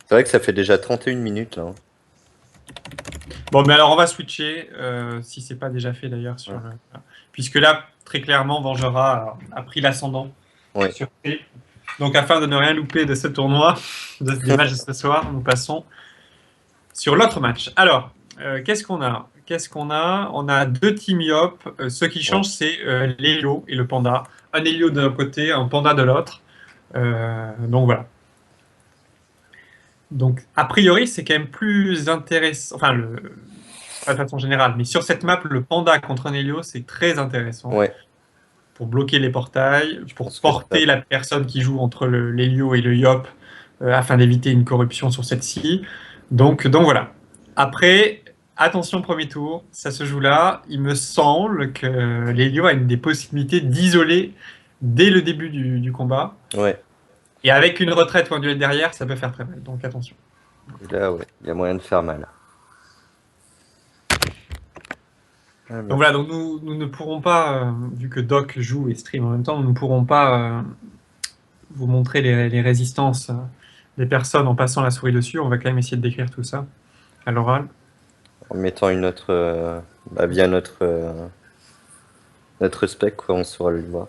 C'est vrai que ça fait déjà 31 minutes là. Bon, mais alors on va switcher, si c'est pas déjà fait d'ailleurs, Ouais. puisque là, très clairement, Vengera a pris l'ascendant Ouais. sur P. Donc afin de ne rien louper de ce tournoi, des matchs de ce soir, nous passons sur l'autre match. Alors, qu'est-ce qu'on a? On a deux team Yop. Ce qui Ouais. change, c'est l'Helio et le Panda. Un Helio d'un côté, un Panda de l'autre. Donc voilà. Donc, a priori, c'est quand même plus intéressant. Enfin, pas de façon générale, mais sur cette map, le Panda contre un Helio, c'est très intéressant Ouais. pour bloquer les portails, Je pour pense que ça. porter la personne qui joue entre l'Helio et le Yop, afin d'éviter une corruption sur celle-ci. Donc voilà. Après, attention premier tour, ça se joue là. Il me semble que l'Helio a une des possibilités d'isoler dès le début du combat. Ouais. Et avec une retraite ou un duel derrière, ça peut faire très mal. Donc attention. Et là, ouais. Il y a moyen de faire mal. Ah, Donc merci. voilà, donc nous ne pourrons pas, vu que Doc joue et stream en même temps, nous ne pourrons pas vous montrer les résistances des personnes en passant la souris dessus. On va quand même essayer de décrire tout ça à l'oral. En mettant une autre. Via notre spec, quoi, on saura le voir.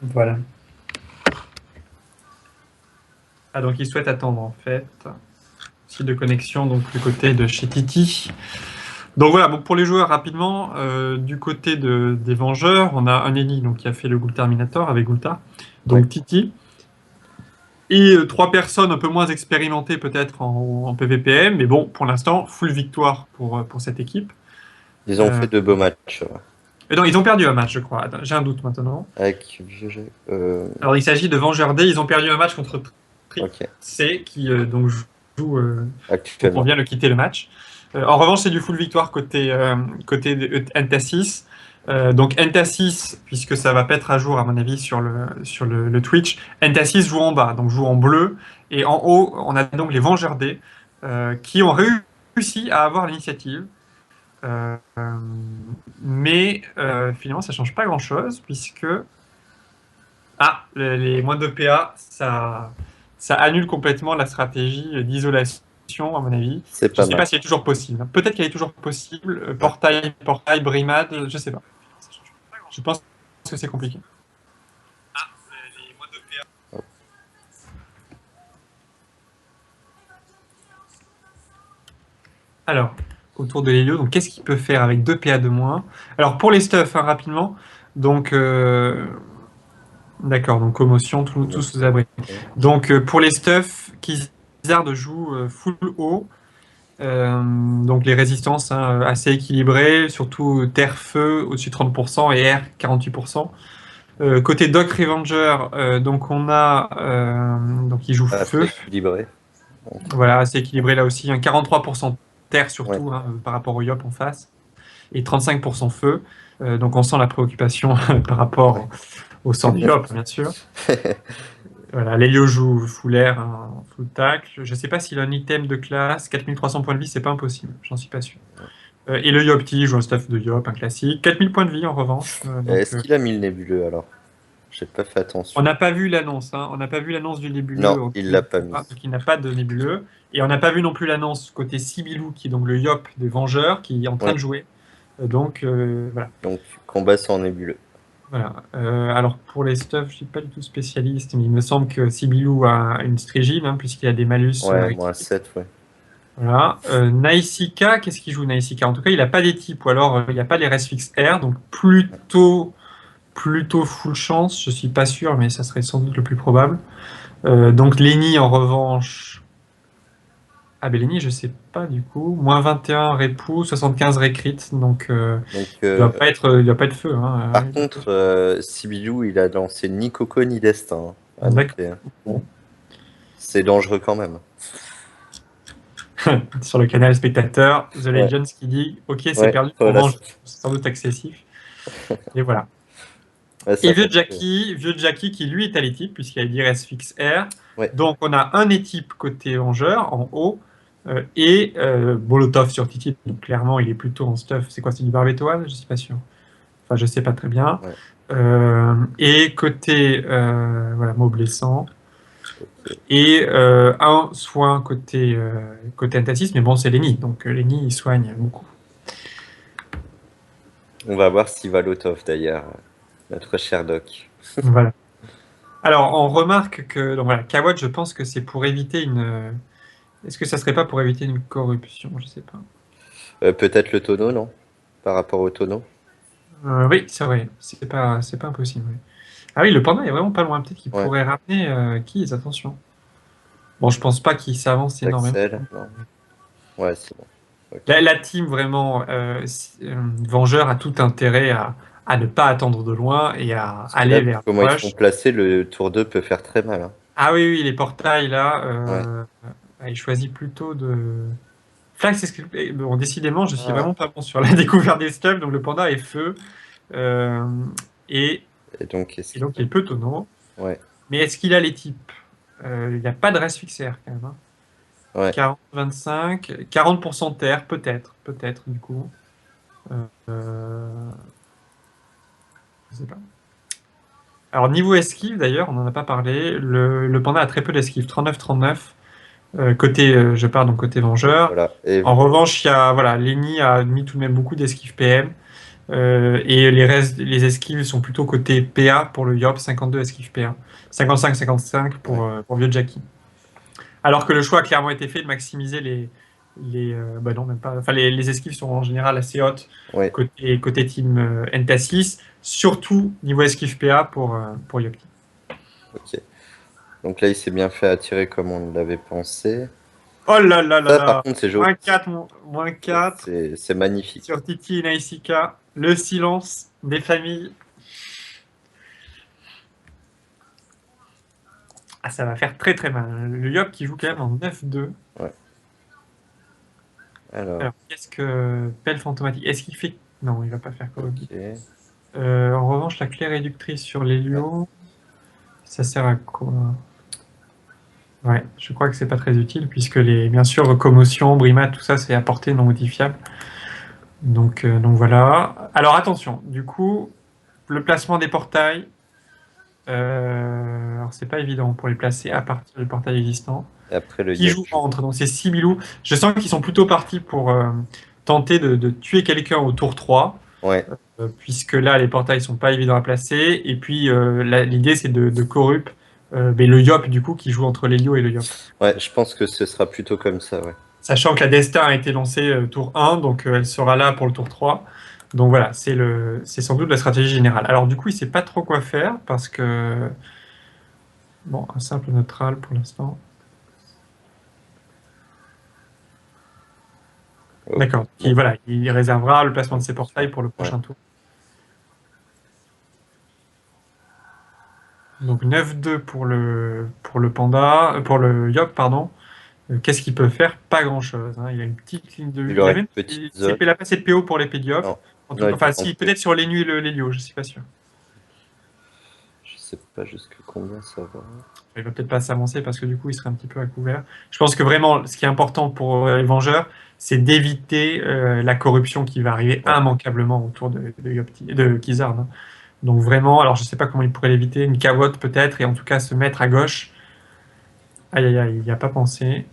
Voilà. Ah, donc il souhaite attendre en fait. Site de connexion, donc du côté de chez Titi. Donc voilà, bon, pour les joueurs rapidement, du côté des Vengeurs, on a un Eni donc, qui a fait le Ghoul Terminator avec Gulta, Ouais. donc Titi. Et trois personnes un peu moins expérimentées peut-être en PVPM, mais bon, pour l'instant, full victoire pour cette équipe. Ils ont Euh, fait de beaux matchs. et donc, ils ont perdu un match, je crois. Attends, j'ai un doute maintenant. Avec Vieux Jeu. Alors, il s'agit de Vengeur D. Ils ont perdu un match contre Trick Ok. C, qui donc joue, donc on Actuellement. vient de quitter le match. En revanche, c'est du full victoire côté de Entasis. Donc Entasis, puisque ça va pas être à jour à mon avis sur le Twitch, Entasis joue en bas, donc joue en bleu, et en haut, on a donc les Vengeurs D qui ont réussi à avoir l'initiative. Euh, mais finalement, ça change pas grand-chose, puisque les moins de PA, ça annule complètement la stratégie d'isolation, à mon avis. C'est Je pas ne sais pas mal. si elle est toujours possible. Peut-être qu'elle est toujours possible. Ouais. Portail, Brimade, je ne sais pas. Je pense que c'est compliqué. Alors, autour de l'Helio, donc qu'est-ce qu'il peut faire avec 2 PA de moins? Alors, pour les stuffs, hein, rapidement, donc, d'accord, donc commotion, tout sous abri. Donc, pour les stuffs, Kizard joue full haut. Donc les résistances hein, assez équilibrées, surtout terre-feu au-dessus de 30% et air 48%. Côté Doc Revenger, donc on a donc il joue Assez feu, équilibré. voilà assez équilibré là aussi, un 43% terre Ouais. surtout hein, par rapport au Yop en face et 35% feu. Donc on sent la préoccupation par rapport Ouais. au sort du Yop bien sûr. Voilà, Lelio joue full air, hein, full tacle. Je ne sais pas s'il a un item de classe. 4300 points de vie, c'est pas impossible. J'en suis pas sûr. Et le Yopti joue un stuff de Yop, un classique. 4000 points de vie en revanche. Est-ce qu'il a mis le nébuleux alors? J'ai pas fait On attention. n'a pas vu l'annonce. Hein. On n'a pas vu l'annonce du Non, nébuleux. il l'a pas mis. Donc il n'a pas de nébuleux. Et on n'a pas vu non plus l'annonce côté Sibilou, qui est donc le Yop des Vengeurs, qui est en train Ouais. de jouer. Donc voilà. Donc, combat sans nébuleux. Voilà. Alors pour les stuffs, je ne suis pas du tout spécialiste, mais il me semble que Sibilou a une Strigile, hein, puisqu'il a des malus. Ouais, moins 7, ouais. Voilà. Naisika, qu'est-ce qu'il joue Naisika? En tout cas, il n'a pas des types, ou alors il n'y a pas les res fixe R, donc plutôt full chance, je suis pas sûr, mais ça serait sans doute le plus probable. Donc Lenny en revanche. Ah ben Lenny, je sais pas du coup. Moins 21 répou, 75 récrit, donc Donc, il doit pas être feu. Hein. par contre, Sibilou, il a lancé ni Coco ni Destin, hein, à D'accord. noter, hein. C'est dangereux quand même. Sur le canal spectateur, The Ouais, Legends qui dit ok, c'est ouais, perdu pour voilà. Venge, c'est sans doute excessif. Et voilà. Ouais, Et ça fait. Vieux Jackie qui lui est à l'équipe, puisqu'il a dit res fixe R. Ouais, Donc on a un équipe côté vengeur en haut, et Bolotov sur Titi. Donc clairement, il est plutôt en stuff. C'est quoi, c'est du barbétoile? Je suis pas sûr. Enfin, je sais pas très bien. ouais. Et côté voilà, mot blessant. Et un soin côté Entasis, mais bon, c'est Lenny, donc Lenny, il soigne beaucoup. On va voir s'il va l'autof d'ailleurs, notre cher Doc. Voilà. Alors, on remarque que, donc voilà, Kawad, je pense que c'est pour éviter Est-ce que ça serait pas pour éviter une corruption? Je sais pas. Peut-être le tonneau, non? Par rapport au tonneau? Oui, c'est vrai, c'est pas impossible. Oui. Ah oui, le panda est vraiment pas loin. Peut-être qu'il Ouais. pourrait ramener Keys, attention. Bon, je pense pas qu'il s'avance énormément. Axel, non. Ouais, c'est bon. Ok. La team vraiment Vengeur a tout intérêt à ne pas attendre de loin et à Parce que là, aller vu vers comment ils sont Rush. placés, le tour 2 peut faire très mal, hein. Ah oui, oui, les portails là, Ouais. il choisit plutôt de. Flax, bon, décidément, je suis Ah. vraiment pas bon sur la découverte des scalps, donc le panda est feu. euh, et, Et donc, est-ce et qu'il donc il peut tonneau. Ouais. Mais est-ce qu'il a les types? Il n'y a pas de reste fixer quand même, hein. Ouais. 40, 25, 40% terre, peut-être, du coup. Euh, je sais pas. Alors, niveau esquive, d'ailleurs, on n'en a pas parlé. Le panda a très peu d'esquive, 39-39. Côté, je pars donc côté vengeur. Voilà. Et En revanche, il y a, voilà, Lenny a mis tout de même beaucoup d'esquive PM. Et les esquives sont plutôt côté PA pour le Yop, 52 esquive PA. 55-55 ouais. pour Vieux Jackie. Alors que le choix a clairement été fait de maximiser bah non, même pas. Enfin, les esquives sont en général assez hautes Ouais. côté team Entasis, surtout niveau esquive PA pour Yopti. Ok. Donc là, il s'est bien fait attirer comme on l'avait pensé. Oh là là là Ça, par là! contre, c'est joli. -4, -4 C'est magnifique. sur Titi et Naisika. Le silence des familles. Ah, ça va faire très très mal. Le Yop qui joue quand même en 9-2. Ouais. Alors, Alors, qu'est-ce que Pelle Fantomatique? Est-ce qu'il fait. Non, il va pas faire Korogi. ok. En revanche, la clé réductrice sur l'Hélio, ça sert à quoi? Ouais, je crois que c'est pas très utile puisque bien sûr, commotion, brimat, tout ça, c'est à portée non modifiable. Donc voilà. Alors attention, du coup, le placement des portails, alors c'est pas évident pour les placer à partir du portail existant. Et après, le Qui Yep joue joue. entre? Donc c'est Sibilou. Je sens qu'ils sont plutôt partis pour tenter de tuer quelqu'un au tour 3. Ouais. Puisque là, les portails sont pas évidents à placer. Et puis, l'idée, c'est de corrup mais le Yop, du coup, qui joue entre l'Helio et le Yop. Ouais, je pense que ce sera plutôt comme ça, ouais. Sachant que la Destin a été lancée tour 1, donc elle sera là pour le tour 3. Donc voilà, c'est sans doute la stratégie générale. Alors du coup, il sait pas trop quoi faire, parce que... Bon, un simple neutral pour l'instant. Oh. D'accord. Bon. Voilà, il réservera le placement de ses portails pour le Ouais. prochain tour. Donc 9-2 pour le panda, pour le Yop, pardon. Qu'est-ce qu'il peut faire? Pas grand-chose, hein. Il a une petite ligne de vue. Il Il a aurait même une petite zone. il a passé de PO pour les Pédiop. Non. En tout Non, cas, il peut enfin, pas en si, plus. peut-être sur les nuits et l'Hélio, je suis pas sûr. Je sais pas jusque combien ça va. Il va peut-être pas s'avancer parce que du coup, il serait un petit peu à couvert. Je pense que vraiment, ce qui est important pour les Vengeurs, c'est d'éviter la corruption qui va arriver Ouais. immanquablement autour de Kizard, hein. Donc vraiment, alors je sais pas comment il pourrait l'éviter, une cavotte peut-être, et en tout cas se mettre à gauche. Aïe aïe aïe, il n'y a pas pensé.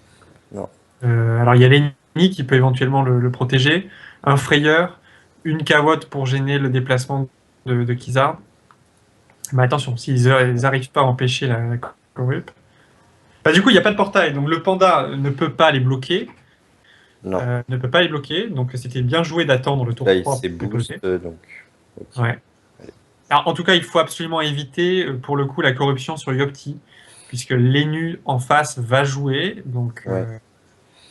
Non. Alors il y a Lenny qui peut éventuellement le protéger, un frayeur, une cavotte pour gêner le déplacement de Kizard. Mais attention, s'ils n'arrivent pas à empêcher la corrup. Bah, du coup, il n'y a pas de portail, donc le panda ne peut pas les bloquer. Non. Ne peut pas les bloquer, donc c'était bien joué d'attendre le tour Là, il 3 s'est pour les boost, poser. donc. Ok. Ouais. Alors, en tout cas, il faut absolument éviter, pour le coup, la corruption sur Yopti, puisque l'Enu en face va jouer, donc Ouais.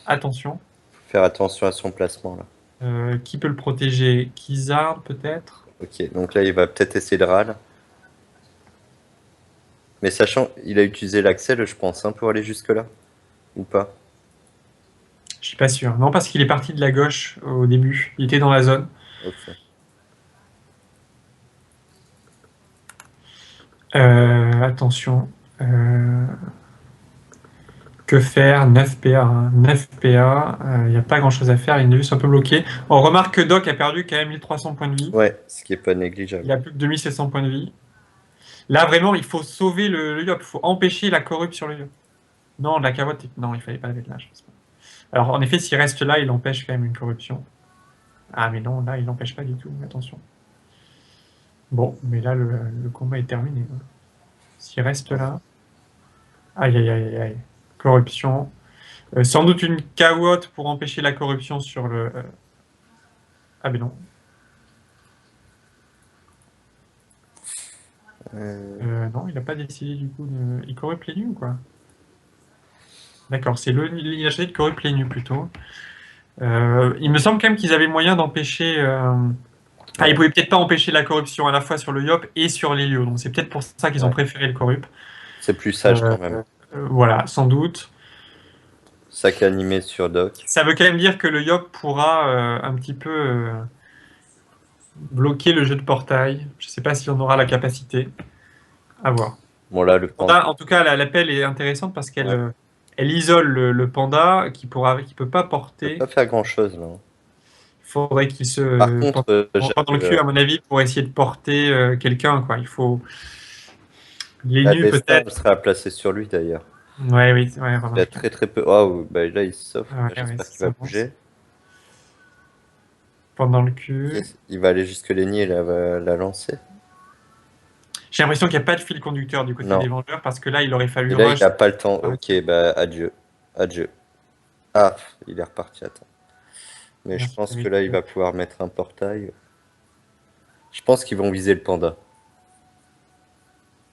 attention. Faut faire attention à son placement, là. Qui peut le protéger? Kizard, peut-être? Ok, donc là, il va peut-être essayer de râle. Mais sachant, il a utilisé l'Axel, je pense, hein, pour aller jusque-là. Ou pas? Je suis pas sûr. Non, parce qu'il est parti de la gauche au début. Il était dans la zone. Ok. Attention. Que faire? 9 PA, hein. 9 PA. Il n'y a pas grand-chose à faire. Il est juste un peu bloqué. On remarque que Doc a perdu quand même 1300 points de vie. Ouais, ce qui est pas négligeable. Il a plus que 2700 points de vie. Là, vraiment, il faut sauver le Yop. Il faut empêcher la corrupe sur le Yop. Non, la cavotte, non, il fallait pas avec là, je pense pas. Alors, en effet, s'il reste là, il empêche quand même une corruption. Ah, mais non, là, il n'empêche pas du tout. Attention. Bon, mais là, le combat est terminé. S'il reste là... Aïe, aïe, aïe, aïe. Corruption. Sans doute une cavotte pour empêcher la corruption sur le... Ah, mais non. Non, il n'a pas décidé du coup de... Il corrupte les nus ou quoi? D'accord, c'est il a choisi de corrupte les nus plutôt. Il me semble quand même qu'ils avaient moyen d'empêcher... Ah, ils pouvaient peut-être pas empêcher la corruption à la fois sur le Yop et sur l'Hélio. Donc c'est peut-être pour ça qu'ils ont préféré le corrupt. C'est plus sage quand même. Voilà, sans doute. Sac animé sur Doc. Ça veut quand même dire que le Yop pourra un petit peu bloquer le jeu de portail. Je sais pas si on aura la capacité. À voir. Bon là, le panda... En tout cas, l'appel est intéressante parce qu'elle elle isole le panda qui peut pas peut porter. pas faire grand-chose là. Il faudrait qu'il se Par contre, dans le cul, à mon avis, pour essayer de porter quelqu'un, quoi. Il faut les la nus destin peut-être. serait à placer sur lui d'ailleurs. Ouais, oui, ouais, Il a remarque. très très peu. Oh, bah là il s'offre. Ouais, J'espère qu'il ça va avance. bouger. Pendant le cul. Il va aller jusque Lenny et va la lancer. J'ai l'impression qu'il n'y a pas de fil conducteur du côté Non. des Vengeurs parce que là, il aurait fallu Et là, rush. il n'a pas le temps. Ok, bah adieu. Adieu. Ah, il est reparti, attends. Mais je pense que là, il va pouvoir mettre un portail. Je pense qu'ils vont viser le panda.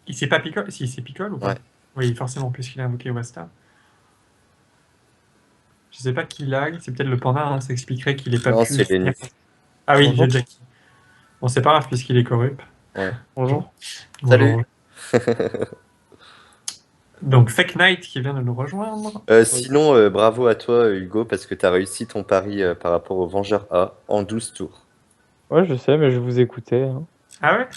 Il sait pas picole? Si, c'est picole ou pas? Ouais. Oui, forcément, puisqu'il a invoqué Wasta. Je sais pas qui lag, c'est peut-être le panda, hein, ça expliquerait qu'il est pas Non, pu. c'est Lenny. Ah oui, Bonjour. j'ai Jackie. Bon, c'est pas grave puisqu'il est corrupt. Ouais. Bonjour. Salut. Donc, Fake Knight qui vient de nous rejoindre. Sinon, bravo à toi, Hugo, parce que tu as réussi ton pari par rapport au Vengeur A en 12 tours. Ouais, je sais, mais je vous écoutais. Hein. Ah ouais?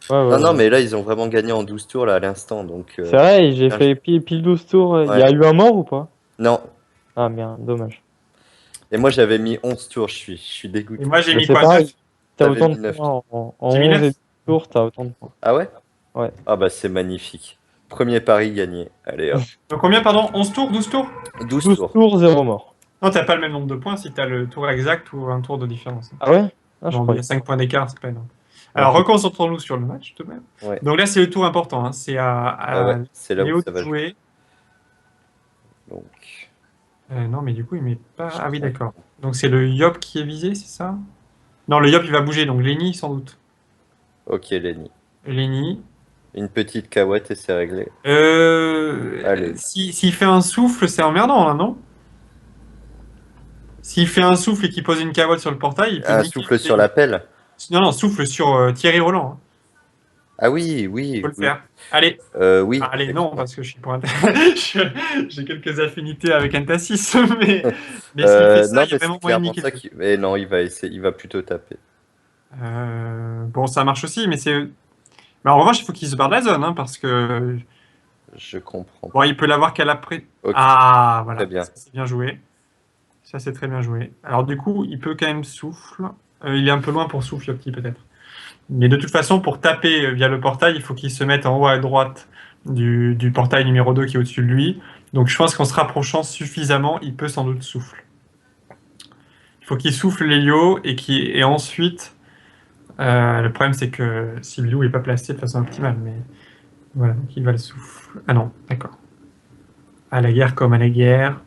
Ouais, Non, mais là, ils ont vraiment gagné en 12 tours là, à l'instant. Donc, c'est vrai, j'ai bien fait pile 12 tours. Il y Ouais. a eu un mort ou pas? Non. Ah merde, dommage. Et moi, j'avais mis 11 tours. Je suis dégoûté. Et moi, j'ai Mais mis c'est quoi? pareil. 9? T'as T'avais autant mis de 9 points en J'ai mis 11 9. et 12 tours, t'as autant de points. Ah ouais? Ouais. Ah bah, c'est magnifique. Premier pari gagné. Allez, hop. Donc, combien, pardon? 11 tours? 12 tours? 12 12 tours. tours, 0 mort. Non, t'as pas le même nombre de points si t'as le tour exact ou un tour de différence. Ah ouais? Ah, je Non, il y croyais. a 5 points d'écart, c'est pas énorme. Alors, Ok. reconcentrons-nous sur le match, tout de même. Ouais. Donc là, c'est le tour important. Hein. C'est Ah ouais, c'est là où Léo ça de va jouer. jouer. Donc, Non, mais du coup, il met pas... Ah oui, d'accord. Donc, c'est le Yop qui est visé, c'est ça? Non, le Yop, il va bouger, donc Lenny, sans doute. ok, Lenny. Lenny. Une petite cahouette et c'est réglé. Allez. S'il fait un souffle, c'est emmerdant, là, non? S'il fait un souffle et qu'il pose une cavotte sur le portail, il peut Un niquer souffle le sur délire. l'appel. Non, souffle sur Thierry Roland. Hein. Ah oui, oui. Faut le Oui. faire. Allez. Oui. Allez, non, parce que je suis pour j'ai quelques affinités avec Entasis, mais s'il fait ça, non, il y a mais vraiment c'est moyen de clairement niquer. ça qui. Mais non, il va essayer, il va plutôt taper. Bon, ça marche aussi, mais c'est. Mais en revanche, il faut qu'il se barre de la zone, hein, parce que. Je comprends. Bon, il peut l'avoir qu'à l'après. Ok. Ah, voilà. Très bien. Ça, c'est bien joué. Ça, c'est très bien joué. Alors, du coup, il peut quand même souffle. Il est un peu loin pour souffle, petit peut-être. Mais de toute façon, pour taper via le portail, il faut qu'il se mette en haut à droite du portail numéro 2 qui est au-dessus de lui. Donc je pense qu'en se rapprochant suffisamment, il peut sans doute souffler. Il faut qu'il souffle l'hélio et ensuite... le problème, c'est que Sibiu n'est pas placé de façon optimale, mais voilà, donc il va le souffle. Ah non, d'accord. À la guerre comme à la guerre.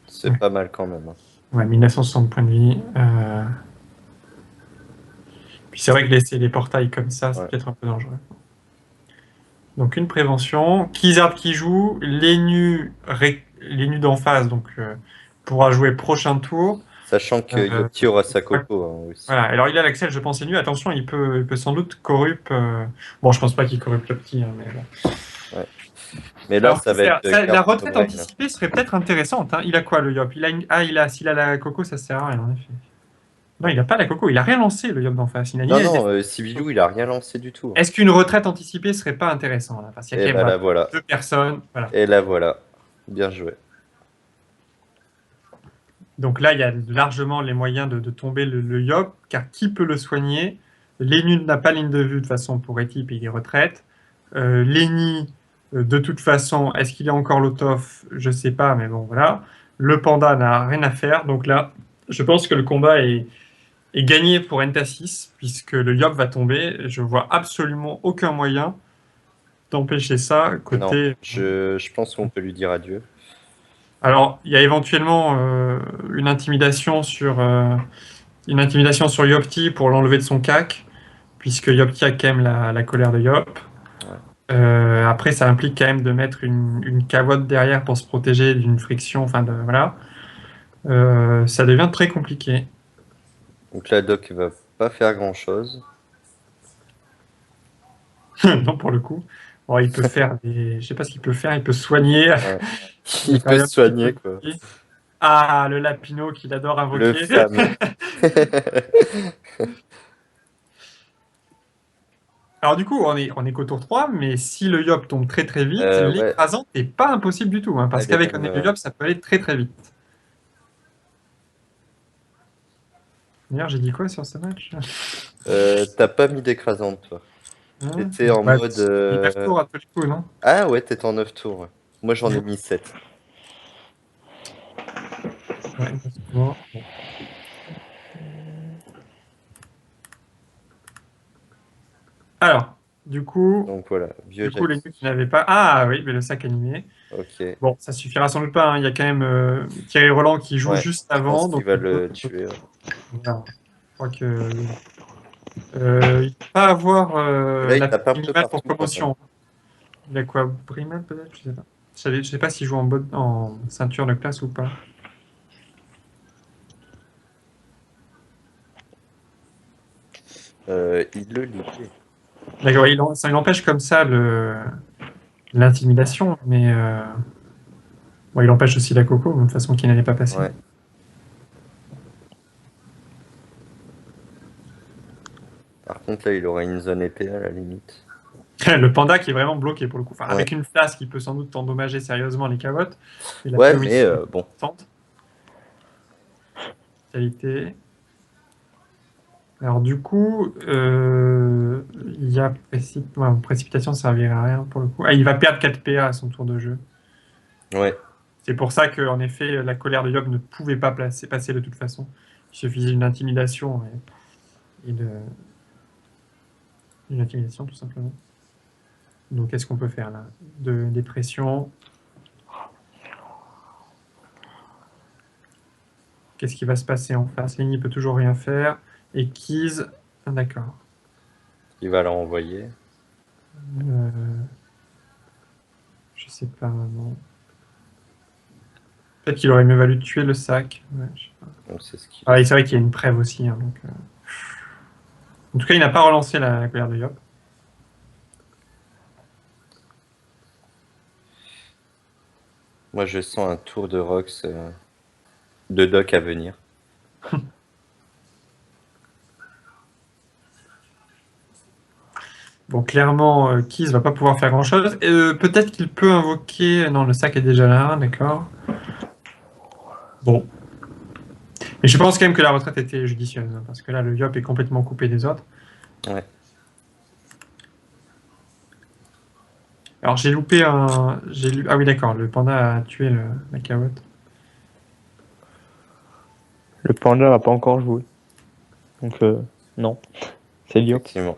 C'est pas mal quand même. Ouais, 1960 points de vie. Puis c'est vrai que laisser les portails comme ça, c'est peut-être un peu dangereux. Donc une prévention. Kizard qui joue, les nus d'en face, donc pourra jouer prochain tour. Sachant que Yopti aura sa coco aussi. Voilà, alors il a l'accès, je pense, les nus. Attention, il peut sans doute corrupt. Bon, je pense pas qu'il corrupte le petit, hein, mais bon. Ouais. Mais là, alors, ça va être. La retraite anticipée serait peut-être intéressante. Hein. Il a quoi le Yop? S'il a la coco, ça sert à rien, en effet. Non, il a pas la coco, il a rien lancé le Yop d'en face. Non, Sibilou, il a rien lancé du tout. Est-ce qu'une retraite anticipée serait pas intéressant là? Parce qu'il y a quand même voilà. 2 personnes. Voilà. Et là, voilà. Bien joué. Donc là, il y a largement les moyens de tomber le Yop, car qui peut le soigner? Lenny n'a pas ligne de vue de toute façon pour Etip, il est retraite. Lenny, de toute façon, est-ce qu'il est encore Lotoff? Je sais pas, mais bon, voilà. Le Panda n'a rien à faire. Donc là, je pense que le combat est gagné pour Entasis, puisque le Yop va tomber. Je vois absolument aucun moyen d'empêcher ça Non, côté. je pense qu'on peut lui dire adieu. Alors, il y a éventuellement une intimidation sur Yopti pour l'enlever de son cac, puisque Yopti a quand même la colère de Yop. Ouais. Après, ça implique quand même de mettre une cavotte derrière pour se protéger d'une friction. Enfin, voilà. Ça devient très compliqué. Donc là, Doc va pas faire grand-chose. Non, pour le coup. Bon, il peut faire des. Je sais pas ce qu'il peut faire. Il peut soigner. Ouais. Il Il peut faire peut un se petit soigner, peu quoi. de- Ah, le Lapino qu'il adore Le invoquer. fameux. Alors du coup, on est qu'au tour 3, mais si le Yop tombe très très vite, Ouais, l'écrasante n'est pas impossible du tout, hein, parce elle est qu'avec un même. œil Yop, ça peut aller très très vite. D'ailleurs, j'ai dit quoi sur ce match? T'as pas mis d'écrasante, toi. Hein. T'étais en Ouais, mode. il 9 tours à tous les coups, non? Ah ouais, t'étais en 9 tours. Ouais. Moi, j'en ai mis 7. Ouais, 9 tours. Bon. Alors, du coup, Donc voilà, vieux les Jackie. nuques qui n'avaient pas. Ah oui, mais le sac animé. Ok. Bon, ça suffira sans doute pas, hein. Il y a quand même Thierry Roland qui joue Ouais, juste je pense avant, qu'il donc va on peut. le tuer. Ouais. Voilà. Je crois que il peut pas avoir Là, il la tape un peu minimale pour partout quand même. promotion. Il a quoi? Brimel peut-être? Je sais pas. Je sais pas s'il joue en ceinture de classe ou pas. Il le lit. D'accord, ça empêche comme ça l'intimidation, mais bon, il empêche aussi la coco, de toute façon, qui n'allait pas passer. Ouais. Par contre, là, il aurait une zone épée à la limite. Le panda qui est vraiment bloqué pour le coup. Enfin, Ouais. avec une flasque qui peut sans doute endommager sérieusement les cavottes. Et la Ouais, priorité mais bon. tente. Qualité. Alors du coup, il y a précipitation, ça servirait à rien pour le coup. Ah, il va perdre 4 PA à son tour de jeu. Ouais. C'est pour ça qu'en effet, la colère de Yob ne pouvait pas passer de toute façon. Il suffisait d'une intimidation et une intimidation tout simplement. Donc qu'est-ce qu'on peut faire là? Des pressions. Qu'est-ce qui va se passer en face? Lenny peut toujours rien faire. Et Keys, ah, d'accord. Il va l'envoyer. Je sais pas vraiment. Peut-être qu'il aurait mieux valu tuer le sac. Ouais, je sais pas. Donc c'est ce qu'il. Ah, et c'est vrai qu'il y a une preuve aussi. Hein, donc, en tout cas, il n'a pas relancé la colère de Yop. Moi, je sens un tour de Rox de Doc à venir. Bon, clairement, Keys va pas pouvoir faire grand-chose. Peut-être qu'il peut invoquer... Non, le sac est déjà là, d'accord. Bon. Mais je pense quand même que la retraite était judicieuse, hein, parce que là, le Yop est complètement coupé des autres. Ouais. Alors, j'ai loupé un... Ah oui, d'accord, le panda a tué la cavotte. Le panda n'a pas encore joué. Donc, non. C'est Lyon. Effectivement.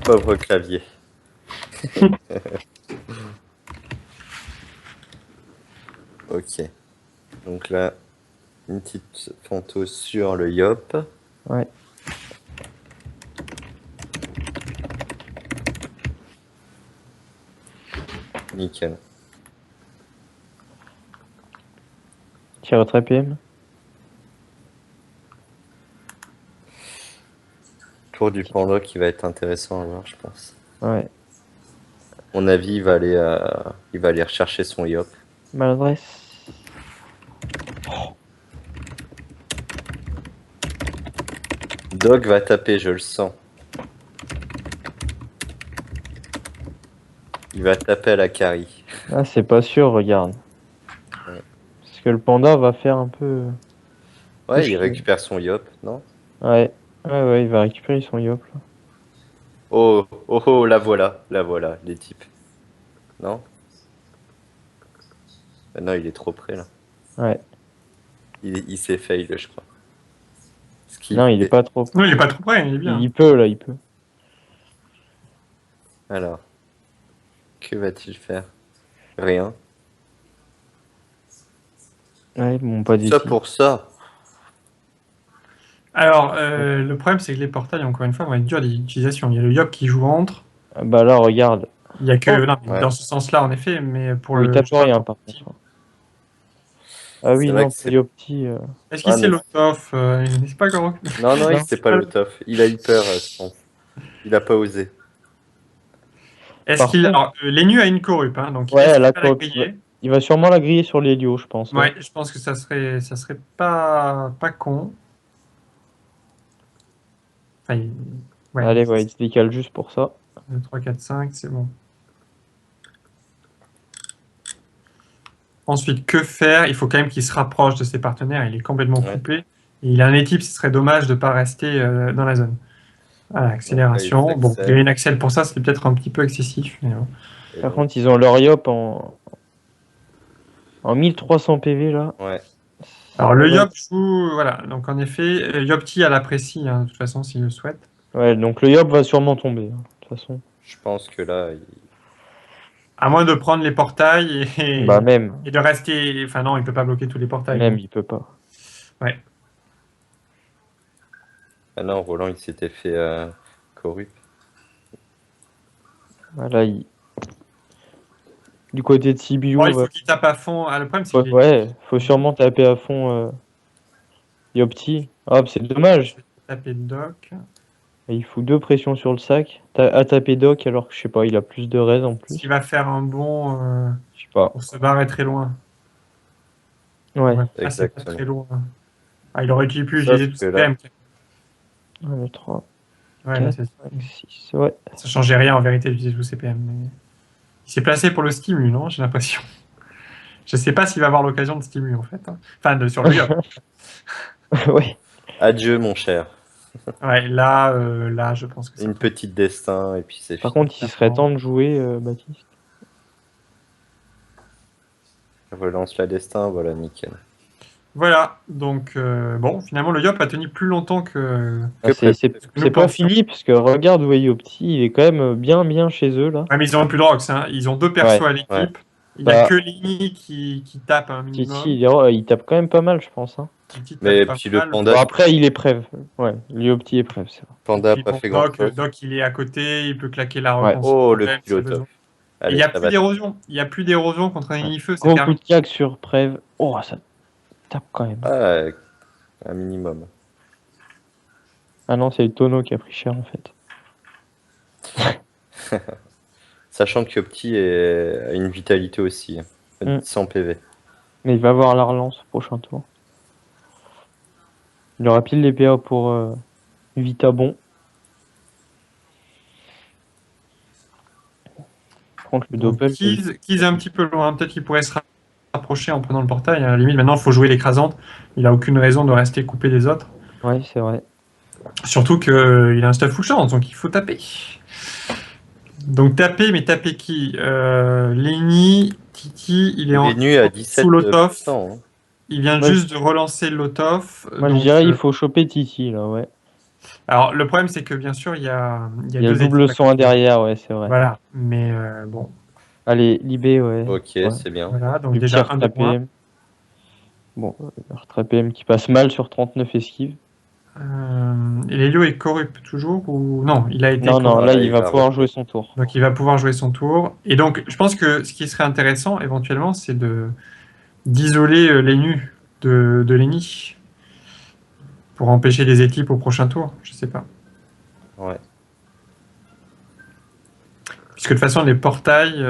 Pauvre clavier. Ok. Donc là, une petite fanto sur le Yop. Ouais. Nickel. Tire très PM. Tour du panda qui va être intéressant à voir, je pense. Ouais. À mon avis, il va aller rechercher son Yop. Maladresse. Dog va taper, je le sens. va taper à la carry. Ah, c'est pas sûr, regarde. Ouais. Parce que le panda va faire un peu... Ouais, il chier. récupère son yop, non? Ouais, il va récupérer son yop, là. Oh, oh, oh, la voilà, les types. Non? Ah non, il est trop près là. Ouais. Il s'est fail, je crois. Ce qui Non, il est pas trop... Non, il est pas trop près, il est bien. Il peut, là, il peut. Alors, que va-t-il faire? Rien. Ouais, bon, pas Ça d'ici. pour ça. Alors, le problème, c'est que les portails, encore une fois, vont être durs d'utilisation. Il y a le Yop qui joue entre. Ah, bah là, regarde. Il y a que. Oh. Non, mais Ouais. dans ce sens-là, en effet, mais pour Oh, il le. tape je sais pas, rien, pour par le petit. contre. Ah C'est oui, vrai non, que pour c'est. Yopti... Est-ce qu'il Ouais, sait mais l'autof il sait pas comment. non, non, il Non. sait pas le top. Il a eu peur, je pense. Il a pas osé. Est-ce Par qu'il. contre, Alors, Lenu a une corrupe, hein, donc ouais, est-ce qu'il la va la corrupte. griller? Il va sûrement la griller sur l'Helio, je pense. Ouais, je pense que ça serait pas con. Enfin, ouais, Allez, ouais, il se décale juste pour ça. 2, 3, 4, 5, c'est bon. Ensuite, que faire? Il faut quand même qu'il se rapproche de ses partenaires. Il est complètement Ouais. coupé. Et il a un équipe, ce serait dommage de ne pas rester dans la zone. Voilà, accélération. Donc là, il Bon, il y a s'accèle. une accel pour ça, c'est peut-être un petit peu excessif. Mais bon. Et Par donc, contre, ils ont leur Yop en 1300 PV, là. ouais. Alors, le Ouais. Yop joue. Voilà, donc en effet, Yopti a l'apprécie, hein, de toute façon, s'il le souhaite. Ouais, donc le Yop va sûrement tomber, hein, de toute façon. Je pense que là, À moins de prendre les portails Bah, même. et de rester. Enfin, non, il ne peut pas bloquer tous les portails. Même, il peut pas. Ouais. ah non, Roland, il s'était fait corrupt. Voilà, du côté de Sibiu, Bon, il faut qu'il tape à fond. Ah, le problème, c'est qu'il est. ouais, faut sûrement taper à fond Yopti. Ah, c'est dommage. Taper Doc. Il fout 2 pressions sur le sac. À taper Doc, alors que je sais pas, il a plus de raise en Est-ce plus. qu'il va faire un bon Je sais pas. pour se barrer très loin? Ouais. Ah, c'est pas Exactement. très loin. Ah, il aurait pu Ça, utiliser tout c'est ce là. CPM. 1, 2, 3, Ouais, là, 4, c'est- 5, 6. Ouais. ça changeait rien en vérité d'utiliser tout CPM. Mais... Il s'est placé pour le stimu, non? J'ai l'impression. Je sais pas s'il va avoir l'occasion de stimu en fait, hein. Enfin, sur le Yop. Ouais. Adieu, mon cher. Ouais, là, je pense que c'est. Une petite destin, et puis c'est Par fini. contre, il serait temps de jouer, Baptiste. Relance la destin, voilà, nickel. Voilà, donc bon, finalement, le Yop a tenu plus longtemps que. Ah, c'est pré- c'est pas fini, parce que regarde où est Yopti, il est quand même bien chez eux, là. Ouais, mais ils ont plus de Rox, hein. Ils ont 2 persos Ouais, à l'équipe. ouais. Il n'y a Bah, que Lini qui tape un minimum. Titi, il tape quand même pas mal, je pense. Hein. Titi tape Mais pas puis le mal. panda, Bon, après, il est prêve. Ouais, Yopti est prêve, c'est vrai. panda a Puis pas bon, fait grand chose. Doc, il est à côté, il peut claquer la Ouais. reconstruction. Oh, le s'il a pilote. besoin. Et il Allez, n'y a ça plus va. d'érosion. Il n'y a plus d'érosion contre un Inifeu, c'est Gros coup terminé. de cac sur prêve. Oh, ça tape quand même. Ah, un minimum. Ah non, c'est le tonneau qui a pris cher, en fait. Sachant que Petit a une vitalité aussi. Mm. 100 PV. Mais il va avoir la relance au prochain tour. Il aura pile les PA pour Vita bon. Par contre, le Donc, Doppel. Keys est un petit peu loin. Peut-être qu'il pourrait se rapprocher en prenant le portail. À la limite, maintenant, il faut jouer l'écrasante. Il n'a aucune raison de rester coupé des autres. Ouais, c'est vrai. Surtout qu'il a un stuff full chance, donc il faut taper. Donc taper, mais taper qui? Lenny, Titi, il est Il est nu à sous l'autof. 17%. Hein. Il vient Moi, juste de relancer l'autof. Moi, je donc, dirais il faut choper Titi, là, ouais. Alors, le problème, c'est que bien sûr, il y a Il y a le deux double équipes à son côté. derrière, ouais, c'est vrai. Voilà, mais bon. Allez, Libé, ouais. Ok, Ouais. c'est bien. Voilà, donc Le déjà petit un de moins. PM. Bon, retrait PM qui passe mal sur 39 esquives. Et Lelio est corrupt toujours ou non? Il a été Non, non, corrupt. là, Voilà, il va pouvoir reprendre. jouer son tour. Donc il va pouvoir jouer son tour. Et donc je pense que ce qui serait intéressant éventuellement, c'est d'isoler les nus de Lenny pour empêcher les équipes au prochain tour. Je sais pas. Ouais. Puisque de toute façon les portails,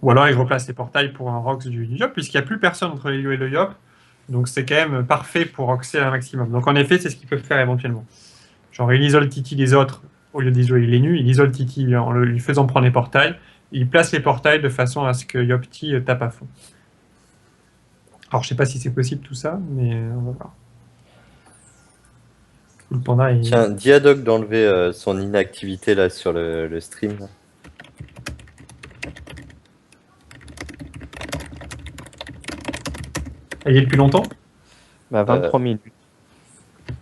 ou alors il replace les portails pour un Rox du Yop, puisqu'il n'y a plus personne entre Lelio et le Yop. Donc c'est quand même parfait pour Roxer un maximum. Donc en effet, c'est ce qu'ils peuvent faire éventuellement. Genre il isole Titi des autres au lieu d'isoler les nus, il isole Titi en lui faisant prendre les portails, il place les portails de façon à ce que Yopti tape à fond. Alors, je sais pas si c'est possible tout ça, mais on va voir. Le panda est... Tiens, dis à Doc d'enlever son inactivité là sur le stream. Là. Il est depuis longtemps? Bah, 23 minutes.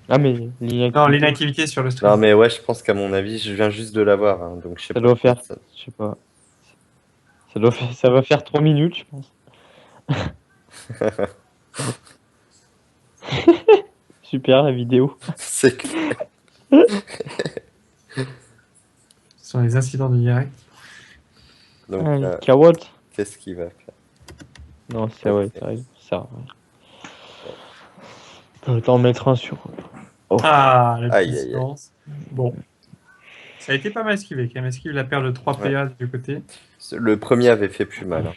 Ah, mais Non, l'inactivité sur le stream. Non, mais ouais, je pense qu'à mon avis, je viens juste de l'avoir. Hein, donc je sais Ça pas. doit faire, je sais pas. Ça va faire 3 minutes, je pense. Super la vidéo. C'est clair. Ce sont les incidents du direct. Donc, Ah, Carotte. qu'est-ce qu'il va faire? Non, c'est ouais, ça. Je vais t'en mettre un sur. Oh. Ah, la Aïe, petite aïe, aïe. silence. Bon. Ça a été pas mal esquivé quand même. Esquive la paire de 3 PA du côté. Le premier avait fait plus mal. Hein.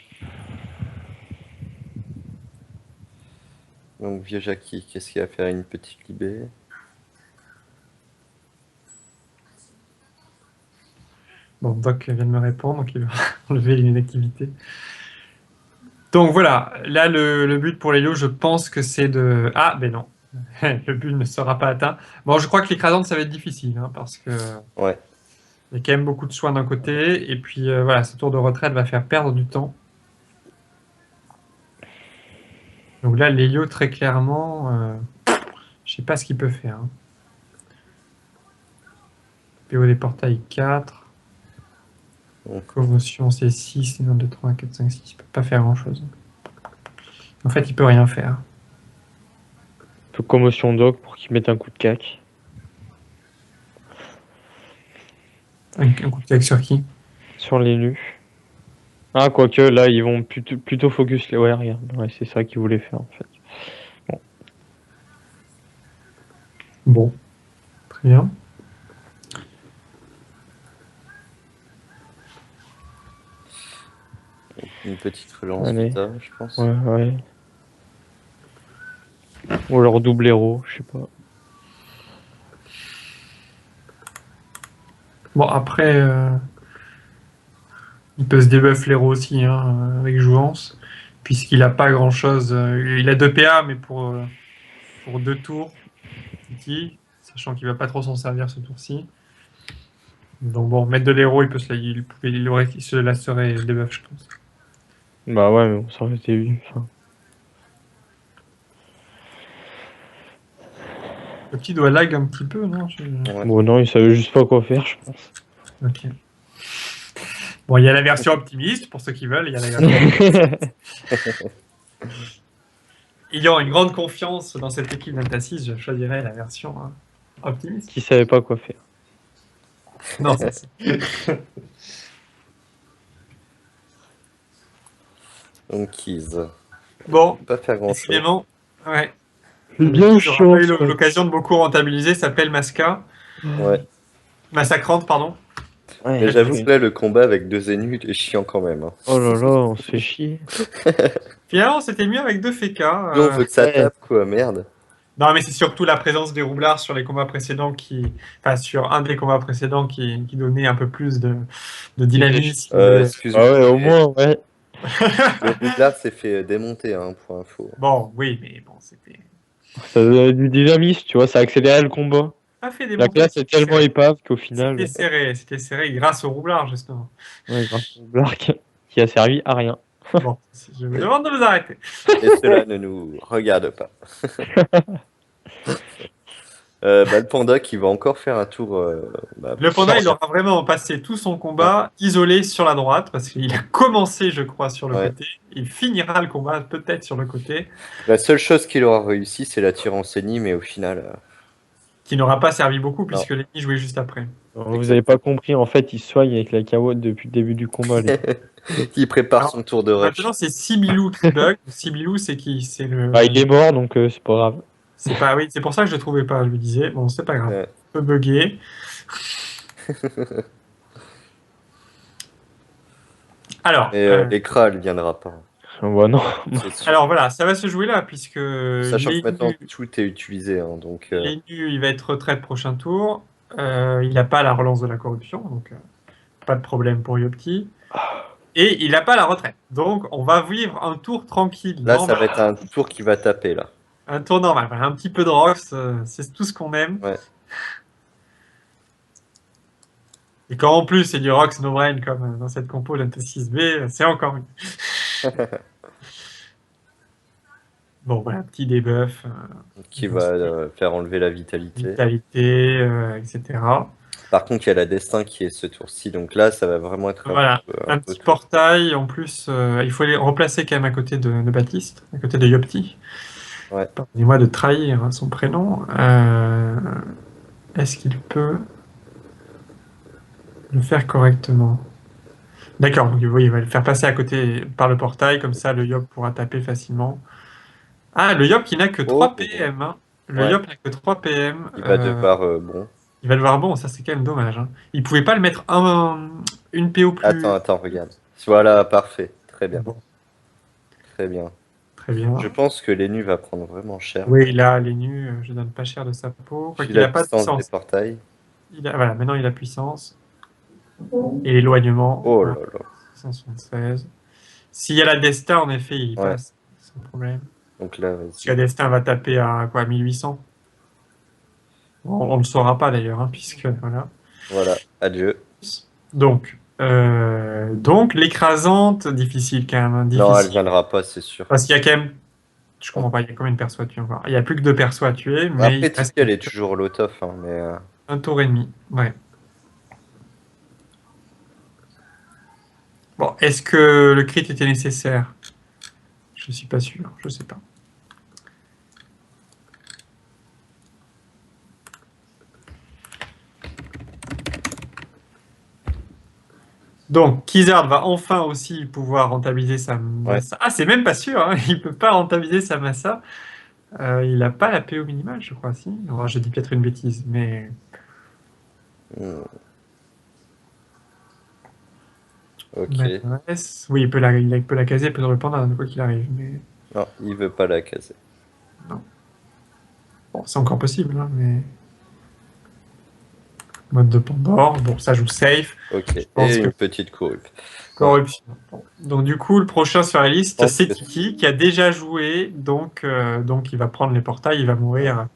Donc, vieux Jackie, qu'est-ce qu'il va faire? Une petite libé. Bon, Doc vient de me répondre, donc il va enlever l'inactivité. Donc voilà, là le but pour Lélio, je pense que c'est de... Ah, ben non, le but ne sera pas atteint. Bon, je crois que l'écrasante, ça va être difficile, hein, parce que Ouais. il y a quand même beaucoup de soins d'un côté, et puis voilà, ce tour de retraite va faire perdre du temps. Donc là, Lélio, très clairement, je sais pas ce qu'il peut faire. Hein. PO des portails 4. Commotion c'est 6, 1, 2, 3, 4, 5, 6. Il peut pas faire grand chose. En fait, il peut rien faire. Faut commotion Doc pour qu'il mette un coup de cac. Un coup de cac sur qui? Sur les nus. Ah, quoique là, ils vont plutôt focus les. Ouais, regarde. Ouais, c'est ça qu'ils voulaient faire en fait. Bon. Très bien. Une petite relance, Allez. Vita, je pense. Ouais. Ou alors double héros, je sais pas. Bon, après, il peut se debuff l'héros aussi, hein, avec jouance, puisqu'il a pas grand chose. Il a 2 PA, mais pour 2 tours, Titi, sachant qu'il va pas trop s'en servir ce tour-ci. Donc bon, mettre de l'héros, il se lasserait le debuff, je pense. Bah ouais, mais on s'en était vu. Enfin. Le petit doit lag un petit peu, non? Ouais. Bon, non, il savait juste pas quoi faire, je pense. Ok. Bon, il y a la version optimiste, pour ceux qui veulent, il y a la version... Ayant une grande confiance dans cette équipe d'Antasys, je choisirais la version optimiste. Qui savait pas quoi faire. Non, ça c'est... Donc, Keys. Bon, Pas faire grand chose. décidément, ouais. C'est bien J'aurais chiant. pas eu l'occasion de beaucoup rentabiliser, ça s'appelle Masca. Ouais. Massacrante, pardon. Ouais, Mais j'avoue que là, le combat avec 2 ennemis est chiant quand même. Hein. Oh là là, on se fait chier. Finalement, c'était mieux avec 2 Feka. Nous, on veut que ça ouais. tape, quoi, merde. Non, mais c'est surtout la présence des roublards sur les combats précédents enfin, sur un des combats précédents qui donnait un peu plus de dynamisme. Excuse-moi. Ah ouais, au moins, ouais. Le roublard s'est fait démonter, hein, pour info. Bon, oui, mais bon, c'était Ça donnait du dynamisme, tu vois, ça accélérait le combat. pas fait des La classe est tellement épave qu'au final. C'était serré grâce au roublard, justement. Ouais, grâce au Blark qui a servi à rien. Bon, je me demande de vous arrêter. Et cela ne nous regarde pas. Le panda qui va encore faire un tour. Le panda, il aura vraiment passé tout son combat isolé sur la droite, parce qu'il a commencé, je crois, sur le côté. Il finira le combat peut-être sur le côté. La seule chose qu'il aura réussi, c'est la tire en Sénie, mais au final. Qui n'aura pas servi beaucoup, puisque l'ennemi jouait juste après. Vous avez pas compris, en fait, il soigne avec la carotte depuis le début du combat. Il prépare son tour de rush. Maintenant, c'est Sibilou qui bug. Sibilou, c'est qui? C'est le. Bah, il est mort, donc c'est pas grave. C'est pas, oui, c'est pour ça que je le trouvais pas. Je me disais, bon, c'est pas grave. Ouais. On peut bugger. Alors. L'écran, elle viendra pas. Bah non. Alors voilà, ça va se jouer là, puisque. Sachant que maintenant tout est utilisé. Hein, donc, L'énu, il va être retraite prochain tour. Il n'a pas la relance de la corruption, donc pas de problème pour Yopti. Et il n'a pas la retraite. Donc, on va vivre un tour tranquille. Là, ça normal. va être un tour qui va taper, là. Un tour normal. Voilà, un petit peu de rocks, c'est tout ce qu'on aime. Ouais. Et quand en plus c'est du rocks no brain comme dans cette compo l'NT6B, c'est encore mieux. Bon, voilà, petit debuff, Qui va faire enlever la vitalité. vitalité, etc. Par contre, il y a la destin qui est ce tour-ci. Donc là, ça va vraiment être Voilà, un peu petit tout. portail. En plus, il faut les replacer quand même à côté de Baptiste, à côté de Yopti. Ouais. Pardonnez-moi de trahir son prénom. Est-ce qu'il peut le faire correctement? D'accord, donc oui, il va le faire passer à côté par le portail, comme ça le Yop pourra taper facilement. Ah, le Yop qui n'a que 3 PM. Hein. Le Ouais. Yop n'a que 3 PM. Il va devoir bon. Il va devoir bon, ça c'est quand même dommage. Hein. Il pouvait pas le mettre une PO plus. Attends, regarde. Voilà, parfait. Très bien. Bon, Très bien. très bien. Je pense que Lenu va prendre vraiment cher. Oui, là, les nus, je donne pas cher de sa peau. Quoi Puis qu'il la a pas de puissance puissance. des portails. Voilà, maintenant il a puissance. Et l'éloignement. Oh Voilà, là là. 176. S'il y a la destin, en effet, il y Ouais. passe. Sans problème. Donc là, Si la destin va taper à quoi, 1800. On ne le saura pas d'ailleurs, hein, puisque voilà. Voilà, adieu. Donc l'écrasante, difficile quand même. Hein, Non, elle difficile. viendra pas, c'est sûr. Parce qu'il y a quand même. Je comprends pas, il y a combien de persos à tuer encore? Il y a plus que 2 persos à tuer, mais il Après, reste Titi, elle est toujours low-tough, hein, mais un tour et demi. Ouais. Bon, est-ce que le crit était nécessaire? Je suis pas sûr, je sais pas. Donc, Kizard va enfin aussi pouvoir rentabiliser sa massa. Ah, c'est même pas sûr, hein, il peut pas rentabiliser sa massa. Il a pas la PO minimale, je crois, si. Alors, je dis peut-être une bêtise, mais. ok. Maîtresse. Oui, il peut la caser, il peut le répondre à quoi qu'il arrive. Mais... Non, il veut pas la caser. Non. Bon, c'est encore possible, hein, mais. Mode de Pandore, bon, ça joue safe. Ok, pense et que- une petite corrupe. Corruption. Bon. Donc, du coup, le prochain sur la liste, pense c'est que- Tiki, qui a déjà joué, donc il va prendre les portails, il va mourir.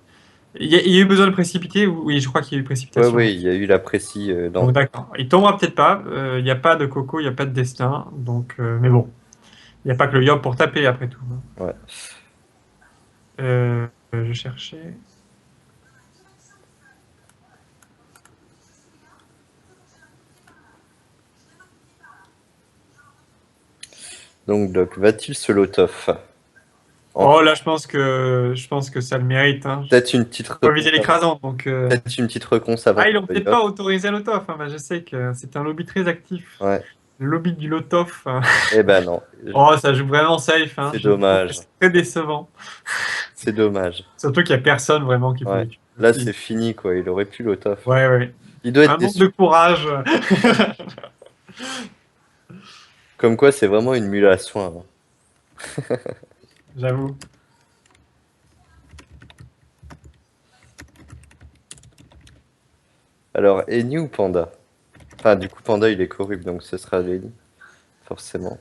Il y a eu besoin de précipiter? Oui, je crois qu'il y a eu Ouais, précipitation. oui, il y a eu la précie dans Donc, d'accord. Il tombera peut-être pas. Il n'y a pas de coco, il n'y a pas de destin. Donc, mais bon, il n'y a pas que le Yop pour taper après tout. Hein. Ouais. Je cherchais. Donc, Doc, va-t-il se low-tough? Oh là, je pense que ça le mérite. Hein. Peut-être une petite Faut viser réponse. l'écrasante. Donc, Peut-être une petite réponse avant. ah, ils l'ont peut-être pas autorisé à l'autof. Hein. Bah, je sais que c'est un lobby très actif. Ouais. Le lobby du lotof. Hein. Eh ben non. Oh, ça joue vraiment safe. Hein. C'est Je trouve que dommage. C'est très décevant. C'est dommage. Surtout qu'il n'y a personne vraiment qui peut Ouais. le tuer. Là, c'est fini, quoi. Il aurait pu l'autof. Ouais, ouais. Il doit être Un manque déçu. de courage. Comme quoi, c'est vraiment une mule à soin. Hein. J'avoue. Alors, Eni ou Panda? Enfin, du coup, Panda, il est corrupt, donc ce sera Eni. Forcément.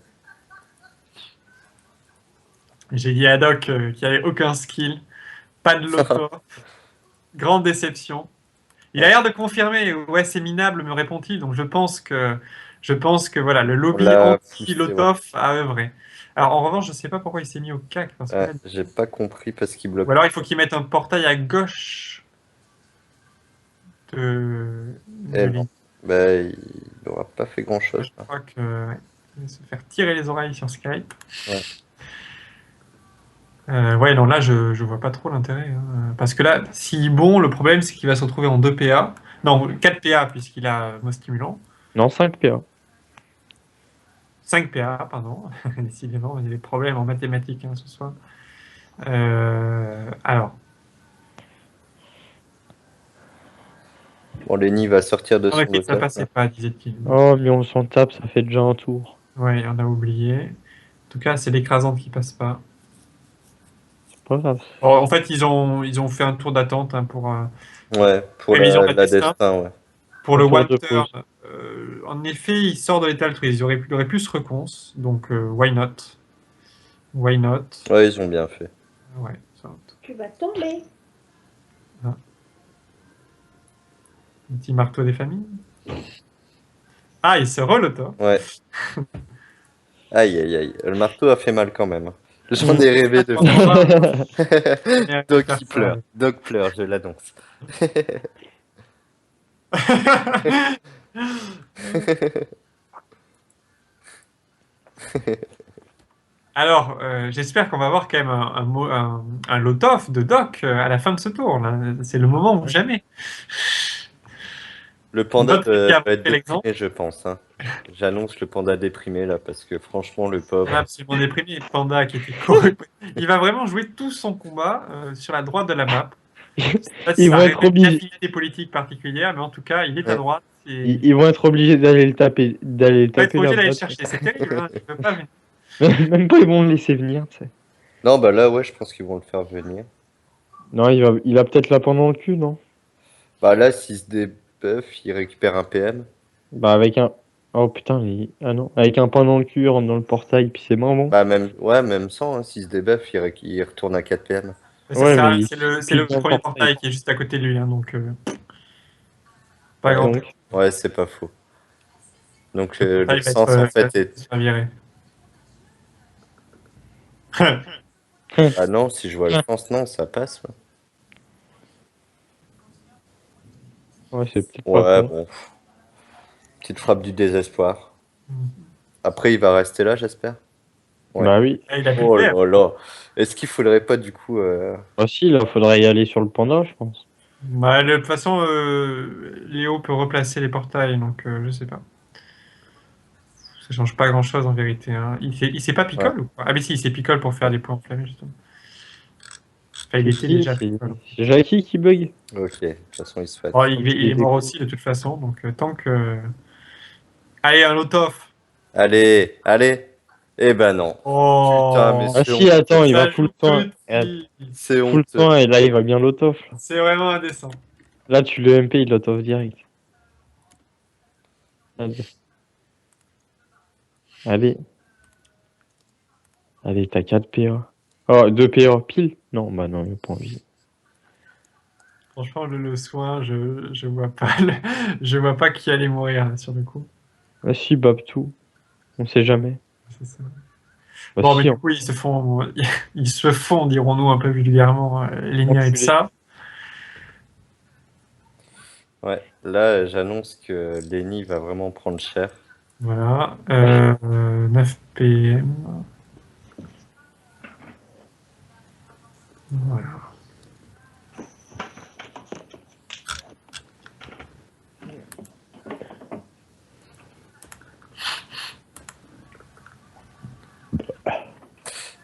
J'ai dit à Doc qu'il n'y avait aucun skill. Pas de loto. Grande déception. Il a l'air de confirmer. Ouais, c'est minable, me répond-il. Donc je pense que voilà, le lobby l'a anti-Lotof a œuvré. Alors en revanche, je sais pas pourquoi il s'est mis au CAC. Parce que Ouais, là- j'ai pas compris parce qu'il bloque. Ou alors il faut qu'il mette un portail à gauche de Eh l'île. non. Bah, il aura pas fait grand chose. Je crois que ouais, il va se faire tirer les oreilles sur Skype. Ouais. Ouais, non, là, je vois pas trop l'intérêt. Hein. Parce que là, si bon, le problème, c'est qu'il va se retrouver en 2 PA. Non, 4 PA, puisqu'il a mot stimulant. Non, 5 PA. 5 PA, pardon. Décidément, il y a des problèmes en mathématiques hein, ce soir. Alors, Bon, Lenny va sortir de on son a que ça lotus. passait pas, disait-il. Oh, mais on s'en tape, ça fait déjà un tour. Ouais, on a oublié. En tout cas, c'est l'écrasante qui passe pas. C'est pas grave. Bon, en fait, ils ont fait un tour d'attente hein, pour Ouais, pour prévision de la destin. destin, ouais. Pour le Un tour one de turn, pause. en effet, il sort de l'état altruiste. Il aurait pu se reconce, donc why not? Why not? Ouais, ils ont bien fait. Ouais, ça. Tu vas tomber. Un petit marteau des familles. Ah, il se relota. Ouais. Aïe, aïe, aïe. Le marteau a fait mal quand même. J'en ai rêvé de Doc qui pleure. Doc pleure, je l'annonce. Alors, j'espère qu'on va avoir quand même un lot-off de Doc à la fin de ce tour. Là. C'est le moment ou jamais. Le panda Doc qui a va être montré l'exemple. déprimé, je pense. Hein. J'annonce le panda déprimé là, parce que franchement, le pauvre. Absolument déprimé. Panda qui était couru. Il va vraiment jouer tout son combat sur la droite de la map. Ils vont être obligés. Des politiques particulières, mais en tout cas, il est à droite. Et... Ils vont être obligés d'aller le taper. D'aller le il va être taper obligé là. d'aller le chercher. C'est terrible. Hein. Il veut pas venir. Même pas, ils vont le laisser venir, tu sais. Non, bah là, ouais, je pense qu'ils vont le faire venir. Non, il a peut-être la pendant le cul, non? Bah là, s'il se débuff, il récupère un PM. Bah, avec un. Oh putain, ah non. Avec un pain dans le cul, il rentre dans le portail, puis c'est bon. Bah même, ouais, même sans, hein, s'il se débuff, il retourne à 4 PM. Ouais, mais c'est le dans le premier portail. portail qui est juste à côté de lui. Hein, donc, pas grand Donc, Ouais, c'est pas faux. Donc le va sens, être, en fait, est... se faire virer. Ah non, si je vois le sens, non, ça passe. ouais, c'est peut-être Ouais, pas con. bon. Petite frappe du désespoir. Après, il va rester là, j'espère. Ouais. Bah oui. Ah, il a plus Oh de là PM. là. Est-ce qu'il faudrait pas, du coup... Ah si, là, faudrait y aller sur le panda, je pense. Bah, de toute façon, Léo peut replacer les portails, donc je sais pas. Ça change pas grand-chose en vérité. Hein. Il sait pas picole ou quoi? Ah mais si, il sait picole pour faire des points enflammés justement. Enfin, il était Si, déjà c'est picole. c'est Jackie qui bug. Ok, de toute façon, il se fait... Oh, il est mort aussi de toute façon, donc tant que... Allez, un lot-off. Allez, allez. Eh ben non. Oh, Putain, mais Ah c'est si, attends, il ça va full joue point. tout de suite. C'est Full honteux. point, et là, il va bien l'autof. C'est vraiment indécent. Là, tu le MP, il l'autof direct. Allez. Allez, t'as 4 PA. Oh, 2 PA, pile? Non, bah non, il a pas envie. Franchement, le soin, je vois pas je vois pas qui allait mourir là, sur le coup. Ah si, Babtou. On sait jamais. C'est ça. Bah, Bon, si, mais du coup, ils se font, dirons-nous un peu vulgairement, Lenia et ça. Ouais, là, j'annonce que Lenny va vraiment prendre cher. Voilà. 9 PM. Voilà.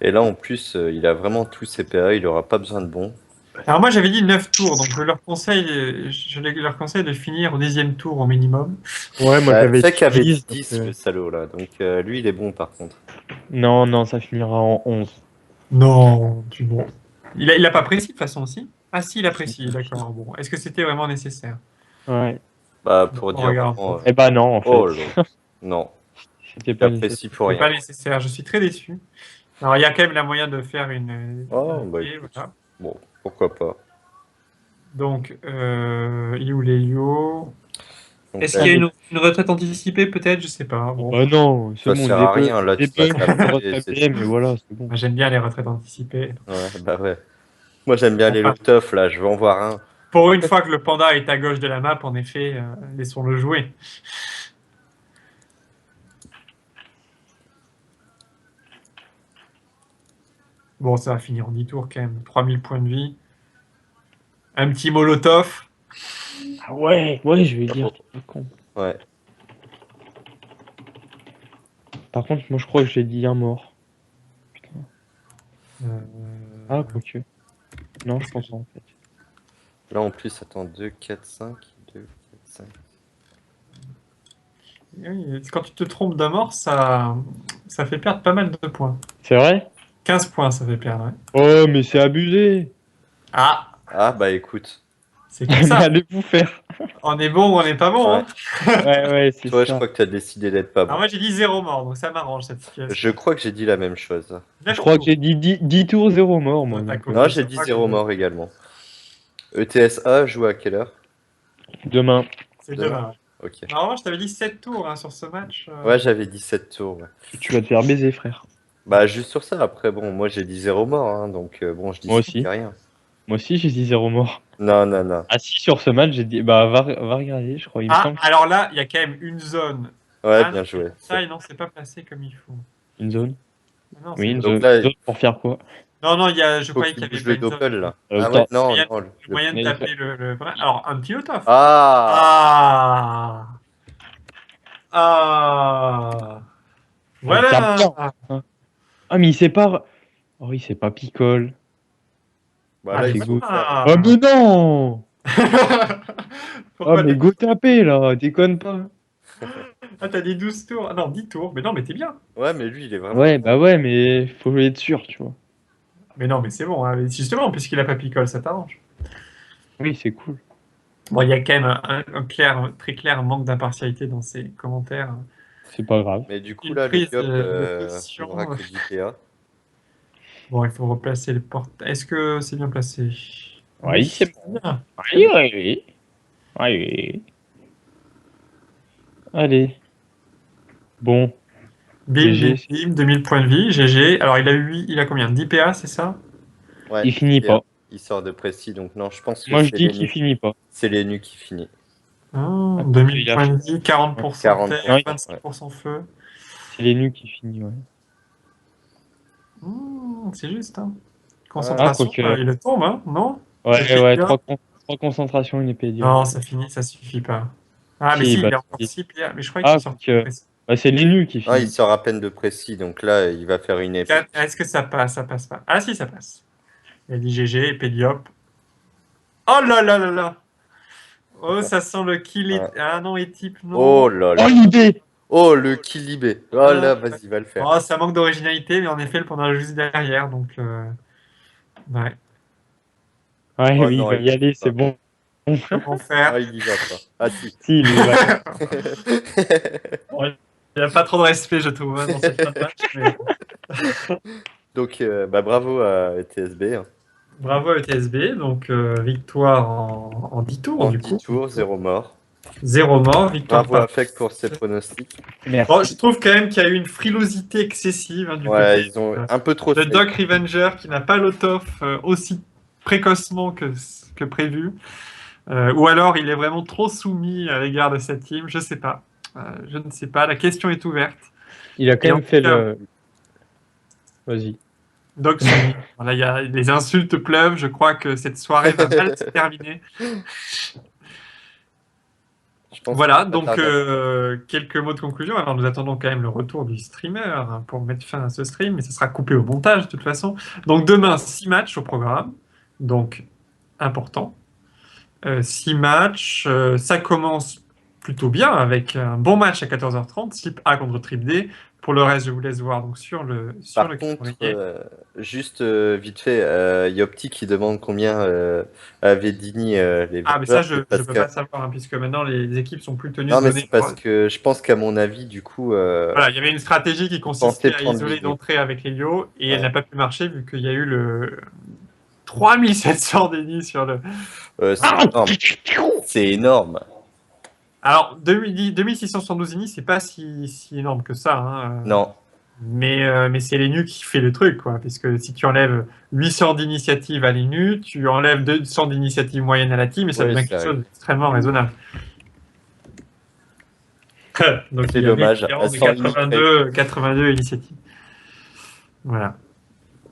Et là, en plus, il a vraiment tous ses PA, il aura pas besoin de bons. Alors moi j'avais dit 9 tours, donc je leur conseille de finir au 10e tour au minimum. Ouais, moi j'avais C'est qu'il avait 10, 10, donc, le salaud, là. Donc lui, il est bon, par contre. Non, non, ça finira en 11. Non, tu bon. Il a pas précis de toute façon aussi. Ah si, il a précis, d'accord. Bon, est-ce que c'était vraiment nécessaire? Ouais. Bah, pour On dire regarde. vraiment... Eh bah non, en fait. Oh, là. Non, C'était pas j'apprécie pour C'est pas rien. nécessaire, je suis très déçu. Alors il y a quand même la moyen de faire une... Oh, bah et écoute. voilà. Bon, pourquoi pas. Donc, il est où Lélio? Donc, Est-ce là, qu'il y a une retraite anticipée peut-être? Je sais pas. Bon. Bah non, c'est ça bon. sert à rien, là, tu vas taper, mais voilà, c'est bon. Moi, j'aime bien les retraites anticipées. Ouais, bah ouais. Moi, j'aime bien les loot-off, là, je veux en voir un. Pour une fois que le panda est à gauche de la map, en effet, laissons-le jouer. Bon, ça va finir en 10 tours quand même. 3000 points de vie. Un petit molotov. Ah ouais, je vais dire. t'es con. Ouais. Par contre, moi je crois que j'ai dit un mort. Ah, quoique. Non, je pense en fait. Là, en plus, attends, 2, 4, 5. 2, 4, 5. Oui, quand tu te trompes d'un mort, ça fait perdre pas mal de points. C'est vrai? 15 points, ça fait perdre. Ouais. Oh, mais c'est abusé! Ah, Ah, bah écoute. C'est comme Mais ça. allez vous faire. On est bon ou on n'est pas bon. Ouais. Hein. Ouais, c'est Toi, je ça. crois que tu as décidé d'être pas Alors bon. moi j'ai dit 0 mort, donc ça m'arrange cette situation. Je crois que j'ai dit la même chose. Je 9 crois que tours. j'ai dit 10 tours, 0 mort, moi. Ouais, t'as Donc, compté. Non, Je j'ai sais dit pas 0 combien. mort également. ETSA joue à quelle heure? demain. C'est Demain. demain. Ok. Normalement je t'avais dit 7 tours hein, sur ce match. Ouais, j'avais dit 7 tours. Ouais. Tu vas te faire baiser, frère. Bah, juste sur ça. Après, bon, moi j'ai dit 0 mort. Hein, donc, bon, je dis Moi ça, aussi. c'est rien. Moi aussi, j'ai dit 0 mort. Non, non, non. Ah si, sur ce match, j'ai dit... Bah, va regarder, je crois. Il me Ah, semble alors là, il y a quand même une zone. Ouais, Ah, bien non, joué. ça, non, c'est pas placé comme il faut. une zone. Non, Oui, une c'est- Donc zone. là, Une zone pour faire quoi? non, non, je faut croyais qu'il qu'il y avait bouge pas le une zone. doppel là. Le Ah temps. ouais, non, Moyen- non. moyen de Mais- taper le. Voilà. Alors, un petit auto. Ah! Ah Voilà. tape bien. Ah, mais il sépare. Oh, il sait pas picole. Bah Ah, là, c'est il faut good. faire. Oh, mais non! Oh, Pourquoi mais go taper, là. Déconne pas. t'as dit 12 tours? Ah non, 10 tours. Mais non, mais t'es bien. Ouais, mais lui, il est vraiment. Ouais, bah ouais, mais faut être sûr, tu vois. Mais non, mais c'est bon. Hein. Justement, puisqu'il a pas picole, ça t'arrange. Oui, c'est cool. Bon, il y a quand même un très clair manque d'impartialité dans ses commentaires. C'est pas grave. Mais du coup, Une là, le prise Diop de position. n'aura que 10 PA. Bon, il faut replacer le porte. Est-ce que c'est bien placé? Oui, c'est bon. Bien. Oui, oui, oui. Oui. Allez. Bon, Bim, GG. bim, bim, 2000 points de vie, GG. Alors, il a combien? 10 PA, c'est ça? Ouais, il finit 10 PA. pas. Il sort de précis, donc non, je pense que Moi, je c'est dis les qu'il nus. finit pas. C'est les nus qui finit. Ah, Ah, 2000 il a points fait- de vie, 40% 40%, terre, ouais. 25% feu. C'est les nus qui finit, ouais. C'est juste, hein. Ah, Concentration, quoique. il tombe, hein, non? Ouais, Épée ouais, de 3 concentrations, une épée d'Ion. Non, ça finit, ça suffit pas. Ah, mais Si, si, bah, il a encore si. 6 PA. Mais je croyais Ah, qu'il sortait quoique. précis. Bah, c'est les nus qui Ah, il finissent. sort à peine de précis, donc là, il va faire une épée. Est-ce que ça passe? Ça passe pas. Ah, si, ça passe. Il a dit GG, épée diop. Oh là là là là! Oh, ça sent le kill. Ouais. Ah non, et type, non. Oh là là. Oh, l'idée! Oh, le Kilibé. Oh là, vas-y, va le faire. Oh, ça manque d'originalité, mais en effet, le pendant juste derrière, donc ouais. Ouais, Oh oui, non, il va y aller, va c'est pas. bon. Comment faire? Ah, il y va pas. Ah, si. Si, il y va. Bon, il n'y a pas trop de respect, je trouve, hein, dans cette fin de match. Mais... Donc, bah, bravo à TSB. Hein. Bravo à ETSB, donc victoire en 10 tours, En du 10 coup. tours, 0 mort. 0 mort, victoire Bravo à par... Fek pour ses pronostics. Merci. Bon, je trouve quand même qu'il y a eu une frilosité excessive hein, du Ouais, côté ils ont un peu trop de safe. Doc Revenger qui n'a pas l'autof aussi précocement que prévu. Ou alors il est vraiment trop soumis à l'égard de cette team, je sais pas. Je ne sais pas, la question est ouverte. Il a quand Et en même fait tout cas- le. Vas-y. Doc soumis. Voilà, il y a les insultes pleuvent, je crois que cette soirée va mal se terminer. Je pense Voilà, que donc ça tarde. quelques mots de conclusion. Alors nous attendons quand même le retour du streamer hein, pour mettre fin à ce stream, mais ça sera coupé au montage de toute façon. Donc demain, 6 matchs au programme, donc important. 6 matchs, ça commence plutôt bien avec un bon match à 14h30, Slip A contre Trip D. Pour le reste, je vous laisse voir donc sur le Par contre, calendrier. juste vite fait, Yopti qui demande combien avait Dini les Ah, mais ça, victoires, je ne c'est parce peux que... pas savoir, hein, puisque maintenant, les équipes sont plus tenues Non, de mais donner... c'est parce que je pense qu'à mon avis, du coup, Voilà, il y avait une stratégie qui consistait à prendre isoler Dini. d'entrée avec Helio, et Ouais. elle n'a pas pu marcher vu qu'il y a eu le 3700 Dini sur le... c'est énorme. C'est énorme. Alors, 2672 Dini, c'est pas si énorme que ça, hein, Non. mais c'est l'ENU qui fait le truc, quoi, puisque si tu enlèves 800 d'initiatives à l'ENU, tu enlèves 200 d'initiatives moyennes à la team, et ça Ouais, devient ça quelque chose arrive. d'extrêmement raisonnable. Donc C'est il y a une dommage, différence de à 82 initiatives. Voilà.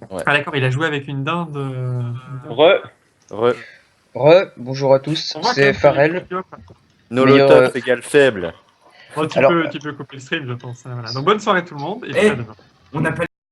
Ouais. Ah d'accord, il a joué avec une dinde. Re. Bonjour à tous, On voit c'est que Pharrell. Nolotov égale faible. Bon, tu Alors- peux couper le stream, je pense. Voilà. Donc bonne soirée tout le monde et Eh, à demain. on n'a pas